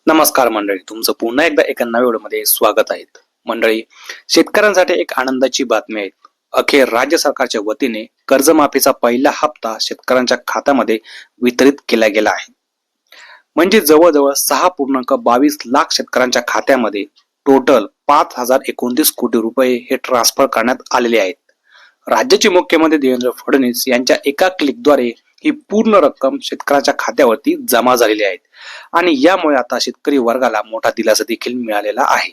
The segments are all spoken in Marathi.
नमस्कार मंडळी, तुमचं पुन्हा एकदा एका नव्या व्हिडिओमध्ये स्वागत आहे. मंडळी, शेतकऱ्यांसाठी एक आनंदाची बातमी आहे. अखेर राज्य सरकारच्या वतीने कर्जमाफीचा पहिला हप्ता शेतकऱ्यांच्या खात्यामध्ये वितरित केला गेला आहे. म्हणजे जवळजवळ 6.22 लाख शेतकऱ्यांच्या खात्यामध्ये टोटल 5,029 कोटी रुपये हे ट्रान्सफर करण्यात आलेले आहेत. राज्याचे मुख्यमंत्री देवेंद्र फडणवीस यांच्या एका क्लिकद्वारे ही पूर्ण रक्कम शेतकऱ्याच्या खात्यावरती जमा झालेली आहे आणि यामुळे आता शेतकरी वर्गाला मोठा दिलासा देखील मिळालेला आहे.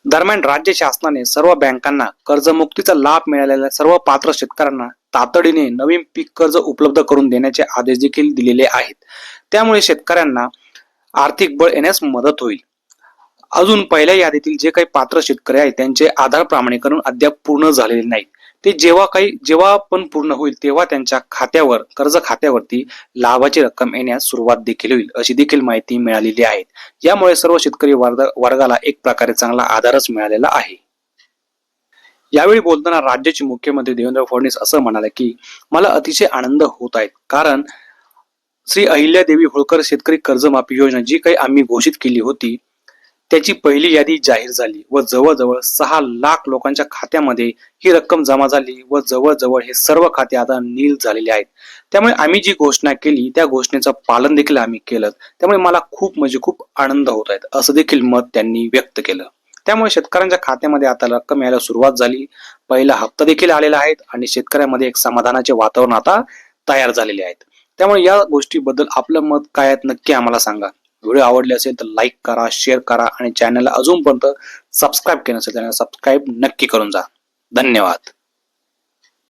दरम्यान राज्य शासनाने सर्व बँकांना कर्जमुक्तीचा लाभ मिळालेल्या सर्व पात्र शेतकऱ्यांना तातडीने नवीन पीक कर्ज उपलब्ध करून देण्याचे आदेश देखील दिलेले आहेत. त्यामुळे शेतकऱ्यांना आर्थिक बळ येण्यास मदत होईल. अजून पहिल्या यादीतील जे काही पात्र शेतकरी आहेत त्यांचे आधार प्रमाणीकरण अद्याप पूर्ण झालेले नाही. ते जेव्हा पण पूर्ण होईल तेव्हा त्यांच्या खात्यावर कर्ज खात्यावरती लाभाची रक्कम येण्यास सुरुवात देखील होईल, अशी देखील माहिती मिळालेली आहे. यामुळे सर्व शेतकरी वर्गाला एक प्रकारे चांगला आधारच मिळालेला आहे. यावेळी बोलताना राज्याचे मुख्यमंत्री देवेंद्र फडणवीस असं म्हणाले की मला अतिशय आनंद होत आहे, कारण श्री अहिल्यादेवी होळकर शेतकरी कर्जमाफी योजना जी काही आम्ही घोषित केली होती त्याची पहिली यादी जाहीर झाली व जवळजवळ 6 लाख लोकांच्या खात्यामध्ये ही रक्कम जमा झाली व जवळजवळ हे सर्व खाते आता नील झालेले आहेत. त्यामुळे आम्ही जी घोषणा केली त्या घोषणेचं पालन देखील आम्ही केलं. त्यामुळे मला खूप आनंद होत आहे, असं देखील मत त्यांनी व्यक्त केलं. त्यामुळे शेतकऱ्यांच्या खात्यामध्ये आता रक्कम यायला सुरुवात झाली. पहिला हप्ता देखील आलेला आहे आणि शेतकऱ्यांमध्ये एक समाधानाचे वातावरण आता तयार झालेले आहेत. त्यामुळे या गोष्टीबद्दल आपलं मत काय आहे नक्की आम्हाला सांगा. व्हिडिओ आवडले असेल तर लाईक करा, शेअर करा आणि चॅनलला अजूनपर्यंत सबस्क्राईब केलं नसेल तर सबस्क्राईब नक्की करून जा. धन्यवाद.